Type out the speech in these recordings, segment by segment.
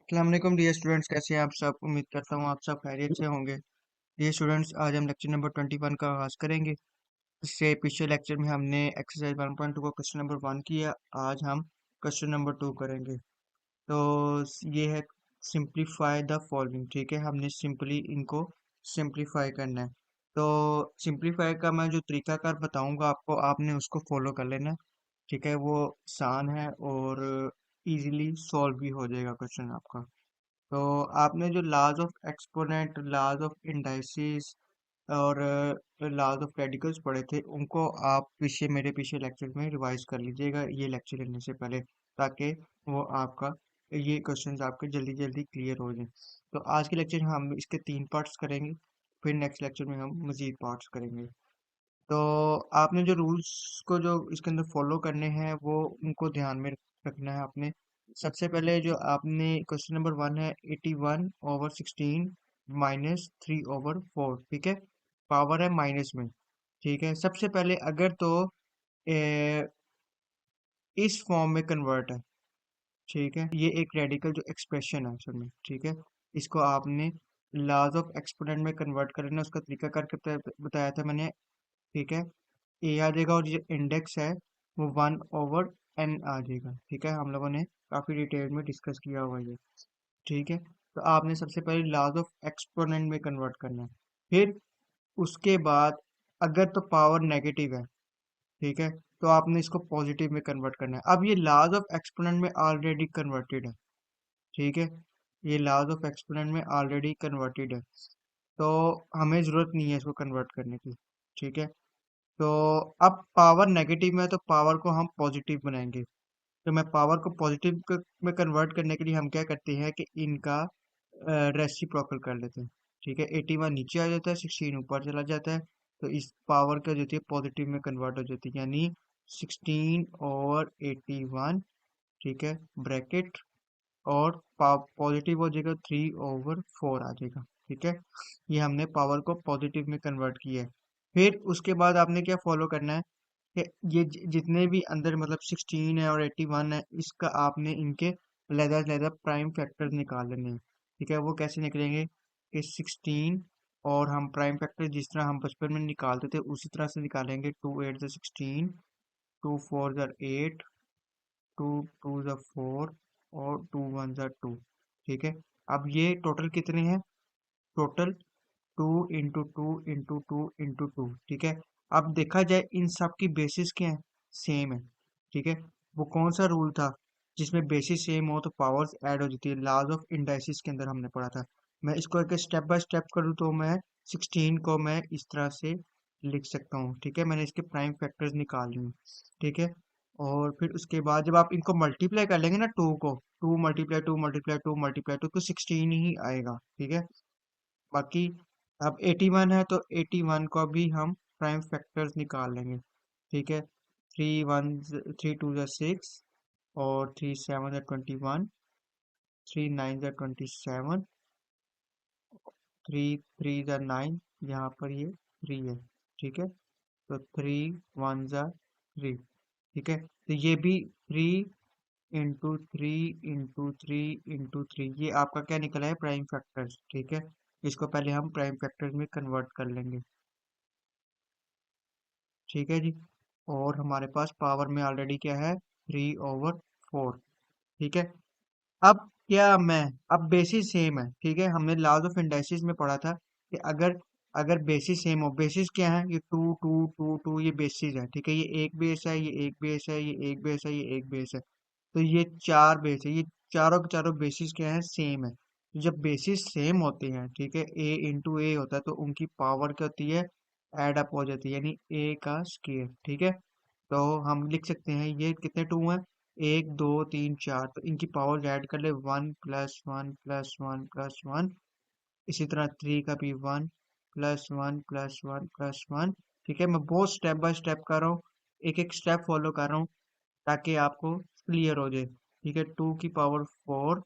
अस्सलाम dear students, कैसे हैं आप सब। उम्मीद करता हूँ आप सब खैरियत से होंगे। डियर स्टूडेंट्स, आज हम लेक्चर नंबर 21 का आगाज़ करेंगे। इससे पिछले लेक्चर में हमने एक्सरसाइज 1.2 का क्वेश्चन नंबर 1 किया। आज हम क्वेश्चन नंबर 2 करेंगे। तो ये है सिंप्लीफाई द फॉलोइंग। ठीक है, हमने सिंपली इनको सिंप्लीफाई करना है। तो सिंप्लीफाई का मैं जो तरीकाकार बताऊंगा आपको, आपने उसको फॉलो कर लेना है। ठीक है, वो आसान है और इजीली सॉल्व भी हो जाएगा क्वेश्चन आपका। तो आपने जो लाज ऑफ एक्सपोनेंट, लाज ऑफ इंडाइसिस और लाज ऑफ रेडिकल्स पढ़े थे, उनको आप मेरे पीछे लेक्चर में रिवाइज कर लीजिएगा ये लेक्चर लेने से पहले, ताकि वो आपका ये क्वेश्चंस आपके जल्दी जल्दी क्लियर हो जाएं। तो आज के लेक्चर में हम इसके 3 पार्ट्स करेंगे, फिर नेक्स्ट लेक्चर में हम मजीद पार्ट्स करेंगे। तो आपने जो रूल्स को जो इसके अंदर फॉलो करने हैं वो उनको ध्यान में रखना है आपने। सबसे पहले जो आपने क्वेश्चन नंबर 1 है 81/16 -3/4। ठीक है, पावर है माइनस में। ठीक है, सबसे पहले अगर तो इस फॉर्म में कन्वर्ट है। ठीक है, ये एक रेडिकल जो एक्सप्रेशन है असल में। ठीक है, इसको आपने लाज ऑफ एक्सपोनेंट में कन्वर्ट करना, उसका तरीका करके बताया था मैंने। ठीक है, ए आ जाएगा और जो इंडेक्स है वो 1/n आ जाएगा। ठीक है, हम लोगों ने काफ़ी डिटेल में डिस्कस किया हुआ है ये। ठीक है, तो आपने सबसे पहले लॉज ऑफ एक्सपोनेंट में कन्वर्ट करना है। फिर उसके बाद अगर तो पावर नेगेटिव है, ठीक है, तो आपने इसको पॉजिटिव में कन्वर्ट करना है। अब ये लॉज ऑफ एक्सपोनेंट में ऑलरेडी कन्वर्टेड है। ठीक है, ये लॉज ऑफ एक्सपोनेंट में ऑलरेडी कन्वर्टेड है, तो हमें ज़रूरत नहीं है इसको कन्वर्ट करने की। ठीक है, तो अब पावर नेगेटिव में है तो पावर को हम पॉजिटिव बनाएंगे। तो मैं पावर को पॉजिटिव में कन्वर्ट करने के लिए हम क्या करते हैं कि इनका रेसिप्रोकल कर लेते हैं। ठीक है, 81 नीचे आ जाता है, 16 ऊपर चला जाता है, तो इस पावर क्या हो जाती है, पॉजिटिव में कन्वर्ट हो जाती है, यानी 16/81। ठीक है, ब्रैकेट, और पॉजिटिव हो जाएगा 3/4 आ जाएगा। ठीक है, ये हमने पावर को पॉजिटिव में कन्वर्ट किया है। फिर उसके बाद आपने क्या फॉलो करना है कि ये जितने भी अंदर मतलब 16 है और 81 है, इसका आपने इनके लहदा प्राइम फैक्टर निकाल लेने हैं। ठीक है, वो कैसे निकलेंगे कि 16, और हम प्राइम फैक्टर जिस तरह हम बचपन में निकालते थे उसी तरह से निकालेंगे। 2 8 16, 2 4 8, 2 2 4 और 2 1 2। ठीक है, अब ये टोटल कितने हैं, टोटल 2 × 2 × 2 × 2। ठीक है, अब देखा जाए इन सब की बेसिस क्या है, सेम है। ठीक है, वो कौन सा रूल था जिसमें बेसिस सेम हो तो पावर्स ऐड हो जाती है, लॉज ऑफ इंडाइसिस के अंदर हमने पढ़ा था। मैं इसको एक स्टेप बाय स्टेप करूँ तो मैं 16 को मैं इस तरह से लिख सकता हूँ। ठीक है, मैंने इसके प्राइम फैक्टर्स निकाल लिए। ठीक है, और फिर उसके बाद जब आप इनको मल्टीप्लाई कर लेंगे ना, टू को, 2 × 2 × 2 × 2 तो 16 ही आएगा। ठीक है, बाकी अब 81 है तो 81 को भी हम प्राइम फैक्टर्स निकाल लेंगे। ठीक है, 3 2 6 और 3 7 21, 3 9 27, 3 3 9, यहाँ पर ये 3 है। ठीक है, तो 3 1 3। ठीक है, तो ये भी 3 × 3 × 3 × 3 ये आपका क्या निकला है, प्राइम फैक्टर्स। ठीक है, इसको पहले हम प्राइम फैक्टर्स में कन्वर्ट कर लेंगे। ठीक है जी, और हमारे पास पावर में ऑलरेडी क्या है, 3/4। ठीक है, अब क्या मैं, अब बेसिस सेम है। ठीक है, हमने लॉज ऑफ इंडाइसिस में पढ़ा था कि अगर अगर बेसिस सेम हो, बेसिस क्या है, ये 2 2 2 2, ये बेसिस है। ठीक है, ये एक बेस है, ये एक बेस है, ये एक बेस है, ये एक बेस है, तो ये 4 बेस है। ये चारों के चारों बेसिस क्या है, सेम है। तो जब बेसिस सेम होते हैं, ठीक है, a × a होता है, तो उनकी पावर क्या होती है, एड अप हो जाती है, यानी a का स्क्वायर। ठीक है, तो हम लिख सकते हैं ये कितने टू हैं, 1 2 3 4, तो इनकी पावर ऐड कर ले, 1 + 1 + 1 + 1। इसी तरह 3 का भी 1 + 1 + 1 + 1। ठीक है, मैं बहुत स्टेप बाय स्टेप कर रहा हूँ, एक एक स्टेप फॉलो कर रहा हूँ ताकि आपको क्लियर हो जाए। ठीक है, 2 की पावर 4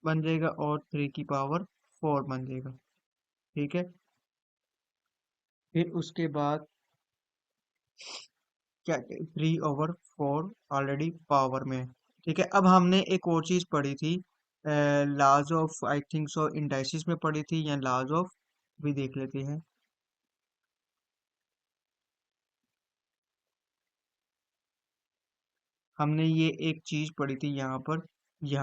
बन जाएगा और 3 की पावर 4 बन जाएगा। ठीक है, फिर उसके बाद क्या, 3/4 ऑलरेडी पावर में है। ठीक है, अब हमने एक और चीज पढ़ी थी laws of I think so indices में पढ़ी थी या लॉज ऑफ, भी देख लेते हैं। हमने ये एक चीज पढ़ी थी यहाँ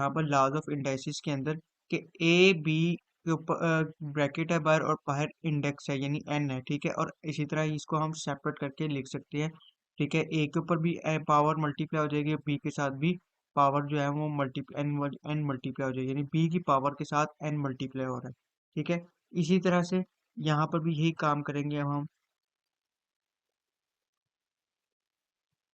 पर लॉज ऑफ इंडाइसिस के अंदर कि ए बी के ऊपर ब्रैकेट है बाहर और बाहर इंडेक्स है यानी एन है, ठीक है। और इसी तरह इसको हम सेपरेट करके लिख सकते हैं, ठीक है। ए के ऊपर भी पावर मल्टीप्लाई हो जाएगी, बी के साथ भी पावर जो है वो एन मल्टीप्लाई हो जाएगी, यानी बी की पावर के साथ एन मल्टीप्लाई हो रहा है, ठीक है। इसी तरह से यहाँ पर भी यही काम करेंगे अब हम,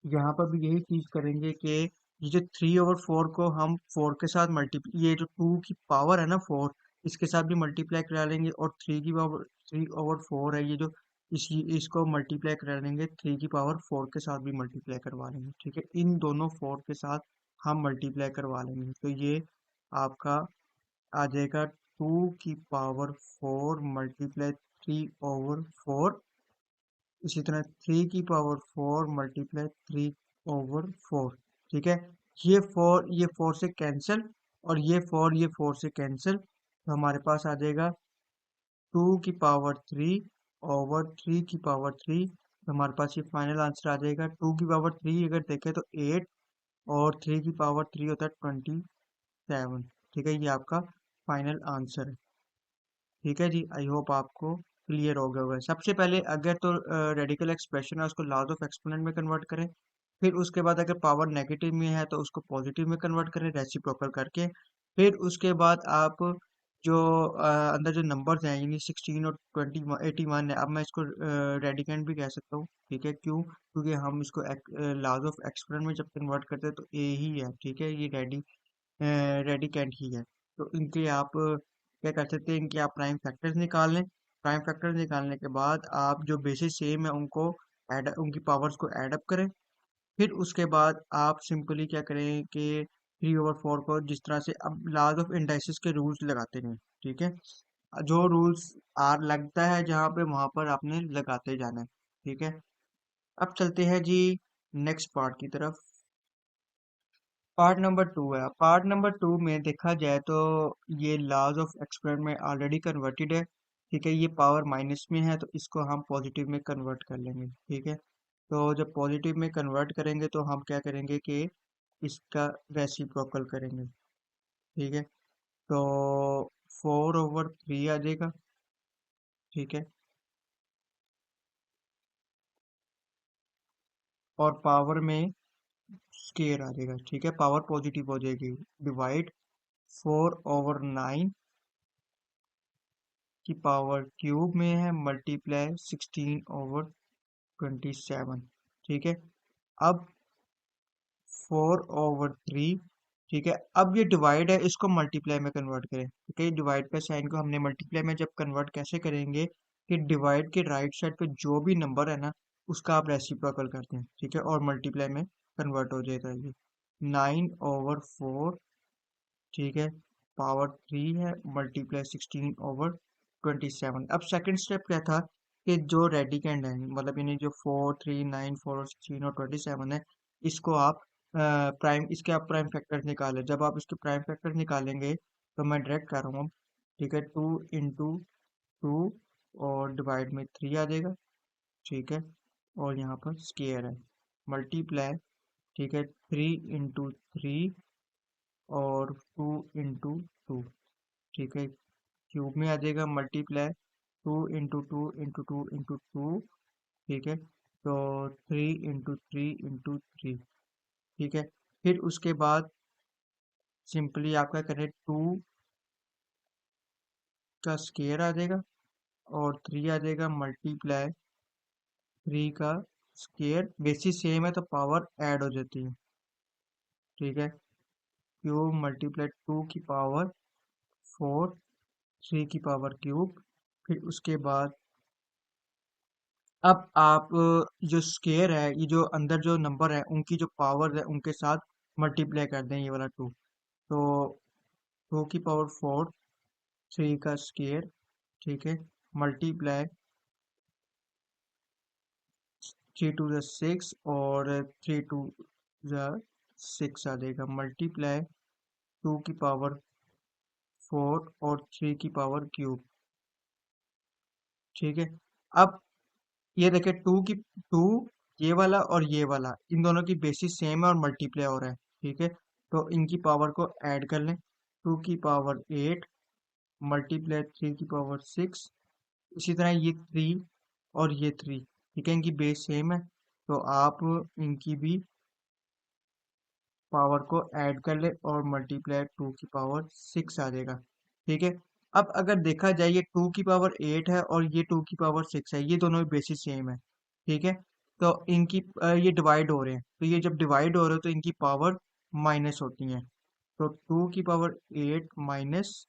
यहाँ पर भी यही चीज करेंगे कि ये जो 3/4 को हम 4 के साथ मल्टीप्लाई, ये जो 2 की पावर है ना 4, इसके साथ भी मल्टीप्लाई करा लेंगे। और 3 की पावर 3/4 है ये जो, इसको मल्टीप्लाई करा लेंगे, 3 की पावर 4 के साथ भी मल्टीप्लाई करवा लेंगे, ठीक है। इन दोनों 4 के साथ हम मल्टीप्लाई करवा लेंगे, तो ये आपका आ जाएगा 2 की पावर 4 मल्टीप्लाई 3/4, इसी तरह 3 की पावर 4 मल्टीप्लाई 3/4, ठीक है। ये फोर से कैंसिल, और ये फोर से कैंसिल, तो हमारे पास आ जाएगा 2 की पावर 3/3 तो हमारे पास ये फाइनल आंसर आ जाएगा। 2 की पावर 3 अगर देखें तो 8, और 3 की पावर 3 होता है 27, ठीक है। ये आपका फाइनल आंसर है, ठीक है जी। आई होप आपको क्लियर हो गया होगा। सबसे पहले अगर तो रेडिकल एक्सप्रेशन है उसको लॉज ऑफ एक्सपोनेंट में कन्वर्ट करें, फिर उसके बाद अगर पावर नेगेटिव में है तो उसको पॉजिटिव में कन्वर्ट करें रेसिप्रोकल करके। फिर उसके बाद आप जो अंदर जो नंबर्स हैं यानी 16 और 81 है, अब मैं इसको रेडिकेंड भी कह सकता हूँ, ठीक है। क्यों? क्योंकि हम इसको लॉज ऑफ एक्सपोनेंट में जब कन्वर्ट करते हैं तो ए ही है, ठीक है। ये रेडिकेंट ही है। तो इनके आप क्या कर सकते हैं, इनके आप प्राइम फैक्टर्स निकाल लें। प्राइम फैक्टर्स निकालने के बाद आप जो बेसिस सेम है उनको ऐड, उनकी पावर्स को ऐड अप करें। फिर उसके बाद आप सिंपली क्या करें कि 3/4 को जिस तरह से अब लॉज ऑफ इंडाइसिस के रूल्स लगाते हैं, ठीक है। जो रूल्स आर लगता है जहाँ पे वहां पर आपने लगाते जाना है, ठीक है। अब चलते हैं जी नेक्स्ट पार्ट की तरफ। पार्ट नंबर 2 है। पार्ट नंबर 2 में देखा जाए तो ये लॉज ऑफ एक्सपेरिमेंट में ऑलरेडी कन्वर्टेड है, ठीक है। ये पावर माइनस में है तो इसको हम पॉजिटिव में कन्वर्ट कर लेंगे, ठीक है। तो जब पॉजिटिव में कन्वर्ट करेंगे तो हम क्या करेंगे कि इसका रेसिप्रोकल करेंगे, ठीक है। तो 4/3 आ जाएगा, ठीक है। और पावर में स्केयर आ जाएगा, ठीक है। पावर पॉजिटिव हो जाएगी, डिवाइड 4/9 की पावर क्यूब में है मल्टीप्लाई 16/27, ठीक है। अब 4/3, ठीक है। अब ये डिवाइड है, इसको मल्टीप्लाई में कन्वर्ट करें, ठीक है। डिवाइड का साइन को हमने मल्टीप्लाई में जब कन्वर्ट कैसे करेंगे कि डिवाइड के राइट साइड पे जो भी नंबर है ना उसका आप रेसिप्रोकल करते हैं, ठीक है, और मल्टीप्लाई में कन्वर्ट हो जाएगा ये 9/4, ठीक है। पावर 3 है मल्टीप्लाई 16/27। अब सेकंड स्टेप क्या था कि जो रेडिकेंड है मतलब यानी जो 4, 3, 9, 4 और 16 और 27 है, इसको आप प्राइम, इसके आप प्राइम फैक्टर्स निकालें। जब आप इसके प्राइम फैक्टर्स निकालेंगे तो मैं डायरेक्ट कर रहा हूँ, ठीक है। 2 × 2 और डिवाइड में 3 आ जाएगा, ठीक है। और यहाँ पर स्केयर है मल्टीप्लाई, ठीक है। 3 × 3 और 2 × 2, ठीक है। क्यूब में आ जाएगा मल्टीप्लाई 2 × 2 × 2 × 2, ठीक है। तो 3 × 3 × 3, ठीक है। फिर उसके बाद सिंपली आप क्या करें, 2 का स्केयर आ जाएगा और 3 आ जाएगा मल्टीप्लाई 3 का स्केयर, बेसिस सेम है तो पावर ऐड हो जाती है, ठीक है। क्यूब मल्टीप्लाई 2 की पावर 4, 3 की पावर क्यूब। फिर उसके बाद अब आप जो स्केयर है, ये जो अंदर जो नंबर है उनकी जो पावर है उनके साथ मल्टीप्लाई कर दें, ये वाला 2। तो 2 की पावर 4, 3 का स्केयर, ठीक है, मल्टीप्लाई 3 × 2 = 6 और 3 × 2 = 6 आ जाएगा, मल्टीप्लाई 2 की पावर 4 और 3 की पावर क्यूब। ठीक है। अब ये देखे टू, ये वाला और ये वाला, इन दोनों की बेसिस सेम है और मल्टीप्लाई हो रहा है। ठीक है। तो इनकी पावर को ऐड कर लें। 2 की पावर 8 मल्टीप्लाई 3 की पावर 6। इसी तरह ये 3 और ये 3, ठीक है, इनकी बेस सेम है, तो आप इनकी भी पावर को ऐड कर ले और मल्टीप्लाई 2 की पावर 6 आ जाएगा। ठीक है। अब अगर देखा जाए ये 2 की पावर 8 है और ये 2 की पावर 6 है, ये दोनों बेसिस सेम है। ठीक है। तो इनकी ये डिवाइड हो रहे हैं, तो ये जब डिवाइड हो रहे हो तो इनकी पावर माइनस होती है। तो 2 की पावर 8 माइनस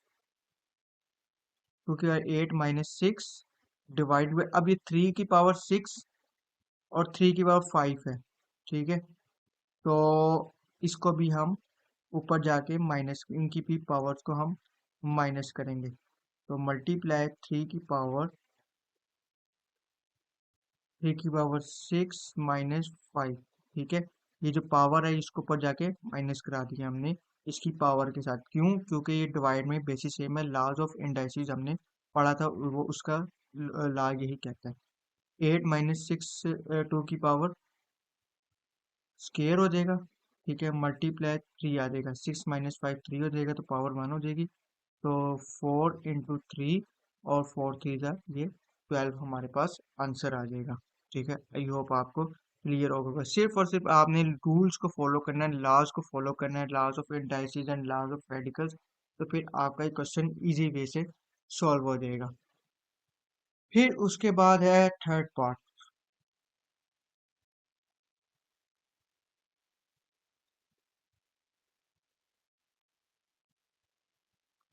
2 की पावर 8 माइनस 6 डिवाइड बाई, अब ये 3 की पावर 6 और 3 की पावर 5 है। ठीक है। तो इसको भी हम ऊपर जाके माइनस, इनकी भी पावर्स को हम माइनस करेंगे। तो मल्टीप्लाई 3 की पावर 6 माइनस 5। ठीक है। ये जो पावर है इसको ऊपर जाके माइनस करा दिया हमने इसकी पावर के साथ। क्यों? क्योंकि ये डिवाइड में बेसिस सेम है, लॉज ऑफ इंडाइसिस हमने पढ़ा था, वो उसका लॉ यही कहता है। 8 माइनस 6 2 की पावर स्केयर हो जाएगा। ठीक है। मल्टीप्लाई 3 आ जाएगा, 6 माइनस 5 3 हो जाएगा, तो पावर 1 हो जाएगी। तो 4 इंटू 3 और 4 3 जा ये 12 हमारे पास आंसर आ जाएगा। ठीक है। आई होप आपको क्लियर होगा। सिर्फ और सिर्फ आपने रूल्स को फॉलो करना है, लॉज को फॉलो करना है, laws of indices and laws of radicals, तो फिर आपका ये क्वेश्चन इजी वे से सॉल्व हो जाएगा। फिर उसके बाद है थर्ड पार्ट।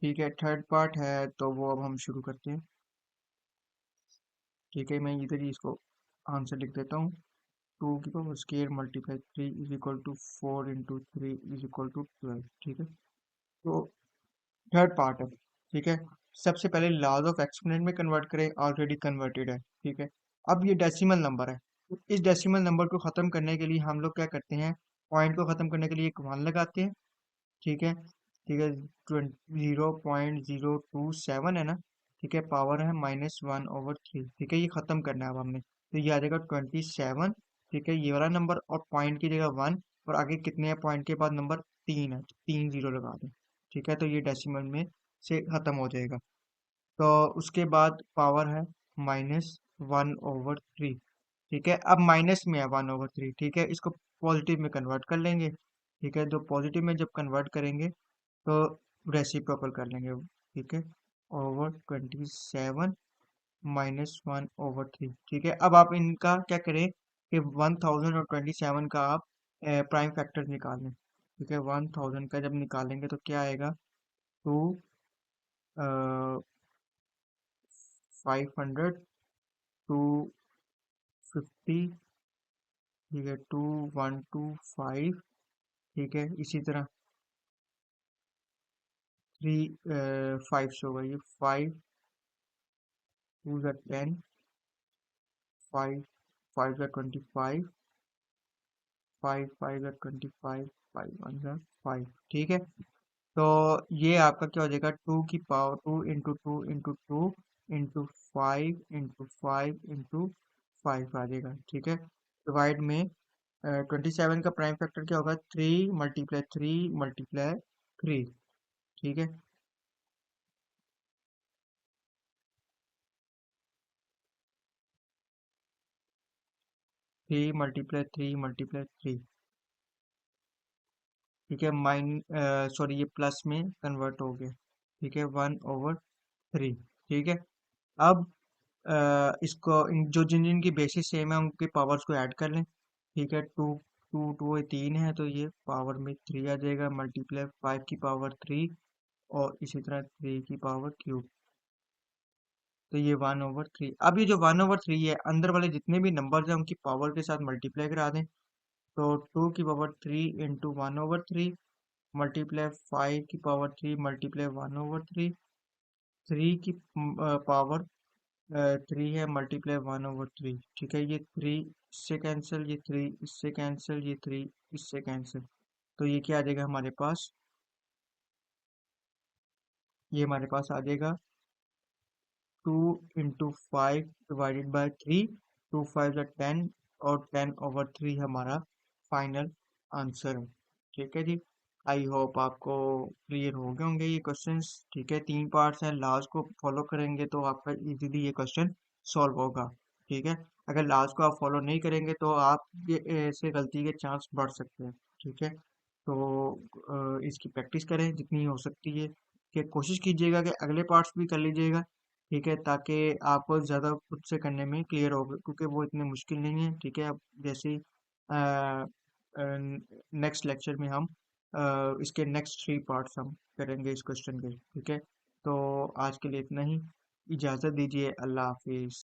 ठीक है, थर्ड पार्ट है तो वो अब हम शुरू करते हैं। ठीक है, मैं इधर ही इसको आंसर लिख देता हूँ। 2 की power square multiply 3 is equal to 4 into 3 is equal to 12। ठीक है। तो थर्ड पार्ट है। ठीक है। सबसे पहले लॉज ऑफ एक्सपोनेंट में कन्वर्ट करें, ऑलरेडी कन्वर्टेड है। ठीक है। अब ये डेसिमल नंबर है, तो इस डेसिमल नंबर को ख़त्म करने के लिए हम लोग क्या करते हैं, पॉइंट को ख़त्म करने के लिए एक 1 लगाते हैं। ठीक है। ठीक है। 0.0227 है ना। ठीक है। पावर है -1/3। ठीक है, ये खत्म करना है अब हमने, तो ये आ जाएगा 27। ठीक है, ये वाला नंबर, और पॉइंट की जगह 1, और आगे कितने हैं पॉइंट के बाद नंबर 3 है, तो 3 जीरो लगा दें। ठीक है, तो ये डेसिमल में से खत्म हो जाएगा। तो उसके बाद पावर है -1/3। ठीक है। अब माइनस में है 1/3। ठीक है, इसको पॉजिटिव में कन्वर्ट कर लेंगे। ठीक है, तो पॉजिटिव में जब कन्वर्ट करेंगे तो रेसिप्रोकल कर लेंगे। ठीक है। ओवर 27 -1/3। ठीक है। अब आप इनका क्या करें कि 1000 और 27 का आप प्राइम फैक्टर निकाल लें। ठीक है। 1000 का जब निकालेंगे तो क्या आएगा, 500, 250। ठीक है। 2125। ठीक है। इसी तरह 5 होगा, ये 5 2 10, 5 5 25, 5 5 25, 5 1 5। ठीक है। तो ये आपका क्या हो जाएगा, 2 की power 2 into 2 into 2 into 5 into 5 आ जाएगा। ठीक है। डिवाइड में 27 का प्राइम फैक्टर क्या होगा, 3 × 3 × 3। ठीक है। 3 × 3 × 3। ठीक है। सॉरी, ये प्लस में कन्वर्ट हो गया। ठीक है। 1/3। ठीक है। अब इसको जो जिन जिन की बेसिस सेम है उनके पावर्स को ऐड कर लें। ठीक है। टू टू टू 3 है, तो ये पावर में 3 आ जाएगा, मल्टीप्लाई 5 की पावर 3 और इसी तरह 3 की पावर क्यूब। तो ये 1/3। अब ये जो 1/3 है, अंदर वाले जितने भी नंबर्स हैं उनकी पावर के साथ मल्टीप्लाई करा दें। तो 2 की पावर 3 इंटू 1/3 मल्टीप्लाई 5 की पावर 3 मल्टीप्लाई 1/3। 3 की पावर 3 है मल्टीप्लाई 1/3। ठीक है, ये 3 इससे कैंसिल, ये 3 इससे कैंसिल, ये 3 इससे कैंसिल, तो ये क्या आ जाएगा हमारे पास, ये हमारे पास आ जाएगा 2 × 5 / 3, 2 × 5 = 10 और 10/3 हमारा फाइनल आंसर है। ठीक है जी। आई होप आपको क्लियर हो गए होंगे ये क्वेश्चंस। ठीक है, 3 पार्ट्स हैं, लास्ट को फॉलो करेंगे तो आपका इजीली ये क्वेश्चन सॉल्व होगा। ठीक है, अगर लास्ट को आप फॉलो नहीं करेंगे तो आप ये ऐसे गलती के चांस बढ़ सकते हैं। ठीक है, तो इसकी प्रैक्टिस करें जितनी हो सकती है कि कोशिश कीजिएगा कि अगले पार्ट्स भी कर लीजिएगा। ठीक है, ताकि आपको ज़्यादा खुद से करने में क्लियर होगा, क्योंकि वो इतने मुश्किल नहीं है। ठीक है, अब जैसे ही नेक्स्ट लेक्चर में हम इसके नेक्स्ट 3 पार्ट्स हम करेंगे इस क्वेश्चन के। ठीक है, तो आज के लिए इतना ही। इजाज़त दीजिए। अल्लाह हाफिज़।